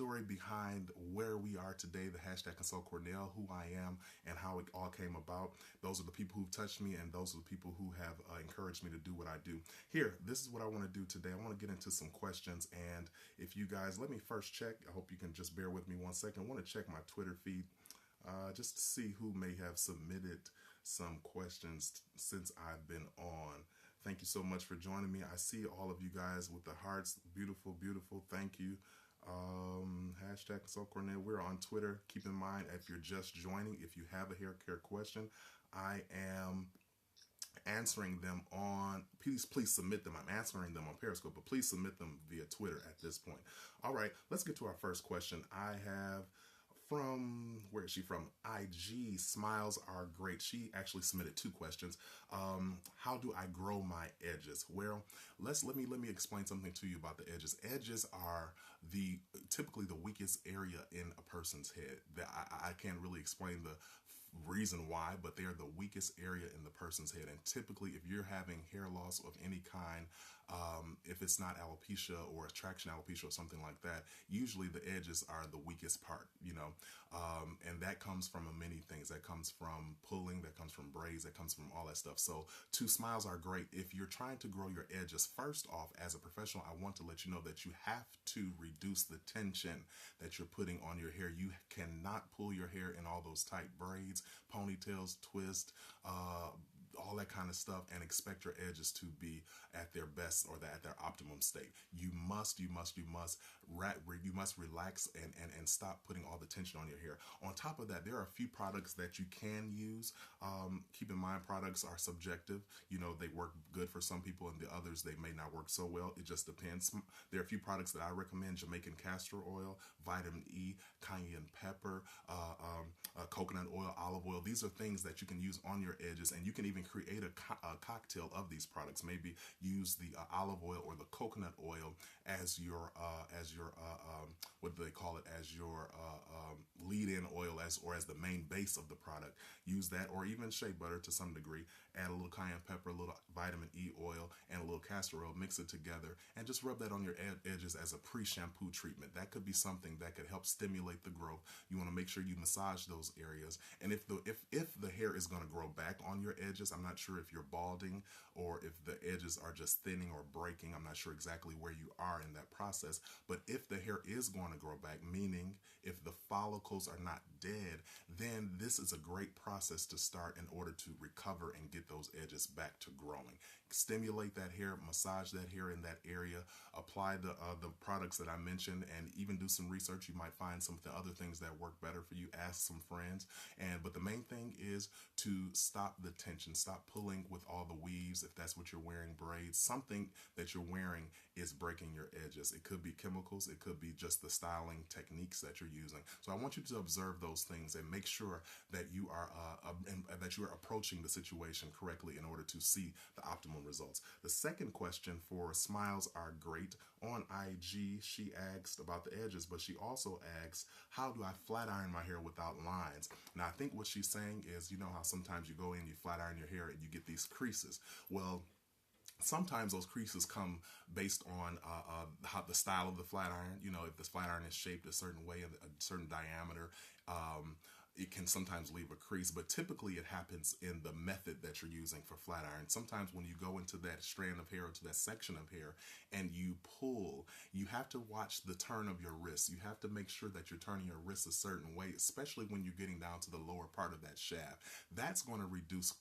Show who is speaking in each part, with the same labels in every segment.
Speaker 1: story behind where we are today, the hashtag Consult Cornell, who I am, and how it all came about. Those are the people who've touched me, and those are the people who have encouraged me to do what I do. Here, this is what I want to do today. I want to get into some questions, and if you guys, let me first check. I hope you can just bear with me 1 second. I want to check my Twitter feed just to see who may have submitted some questions since I've been on. Thank you so much for joining me. I see all of you guys with the hearts. Beautiful, beautiful. Thank you. Hashtag Consult Cornell. We're on Twitter. Keep in mind, if you're just joining, if you have a hair care question, I am answering them on, please submit them. I'm answering them on Periscope, but please submit them via Twitter at this point. All right, let's get to our first question. I have from, where is she from? IG, smiles are great. She actually submitted 2 questions. How do I grow my edges? Well, let me explain something to you about the edges. Edges are typically the weakest area in a person's head. I can't really explain the reason why, but they are the weakest area in the person's head. And typically, if you're having hair loss of any kind, if it's not alopecia or traction alopecia or something like that, usually the edges are the weakest part, and that comes from many things. That comes from pulling, that comes from braids, that comes from all that stuff. So 2 smiles are great. If you're trying to grow your edges, first off, as a professional, I want to let you know that you have to reduce the tension that you're putting on your hair. You cannot pull your hair in all those tight braids, ponytails, twist, all that kind of stuff, and expect your edges to be at their best or at their optimum state. You must relax and stop putting all the tension on your hair. On top of that, there are a few products that you can use. Keep in mind, products are subjective. They work good for some people, and the others, they may not work so well. It just depends. There are a few products that I recommend: Jamaican castor oil, vitamin E, cayenne pepper, coconut oil, olive oil. These are things that you can use on your edges, and you can even create a cocktail of these products. Maybe use the olive oil or the coconut oil as your what do they call it, as your lead-in oil, or as the main base of the product. Use that, or even shea butter to some degree. Add a little cayenne pepper, a little vitamin E oil, and a little castor oil. Mix it together and just rub that on your edges as a pre-shampoo treatment. That could be something that could help stimulate the growth. You want to make sure you massage those areas. And if the hair is going to grow back on your edges, I'm not sure if you're balding or if the edges are just thinning or breaking. I'm not sure exactly where you are in that process. But if the hair is going to grow back, meaning if the follicles are not dead, then this is a great process to start in order to recover and get those edges back to growing. Stimulate that hair, massage that hair in that area, apply the products that I mentioned, and even do some research. You might find some of the other things that work better for you. Ask some friends. But the main thing is to stop the tension. Stop pulling with all the weaves. If that's what you're wearing, braids, something that you're wearing is breaking your edges. It could be chemicals. It could be just the styling techniques that you're using. So I want you to observe those things and make sure that you are approaching the situation correctly in order to see the optimal results. The second question for Smiles Are Great on IG, she asked about the edges, but she also asks, how do I flat iron my hair without lines? Now, I think what she's saying is, how sometimes you go in, you flat iron your hair, and you get these creases. Well, sometimes those creases come based on how the style of the flat iron. If the flat iron is shaped a certain way, a certain diameter, it can sometimes leave a crease, but typically it happens in the method that you're using for flat iron. Sometimes when you go into that strand of hair or to that section of hair and you pull, you have to watch the turn of your wrist. You have to make sure that you're turning your wrist a certain way, especially when you're getting down to the lower part of that shaft. That's going to reduce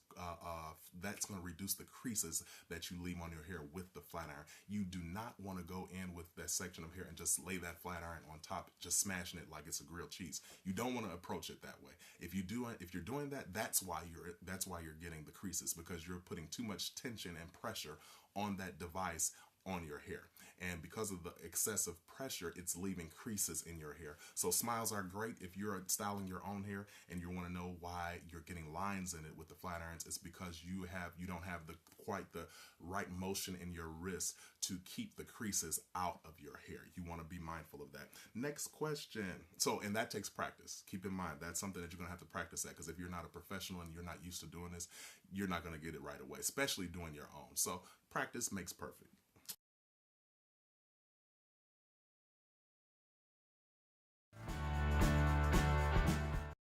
Speaker 1: the creases that you leave on your hair with the flat iron. You do not want to go in with that section of hair and just lay that flat iron on top, just smashing it like it's a grilled cheese. You don't want to approach it that way. If you're doing that, that's why you're getting the creases, because you're putting too much tension and pressure on that device on your hair. And because of the excessive pressure, it's leaving creases in your hair. So smiles are great if you're styling your own hair and you want to know why you're getting lines in it with the flat irons. It's because you don't have quite the right motion in your wrist to keep the creases out of your hair. You want to be mindful of that. Next question. And that takes practice. Keep in mind, that's something that you're going to have to practice at, because if you're not a professional and you're not used to doing this, you're not going to get it right away, especially doing your own. So practice makes perfect.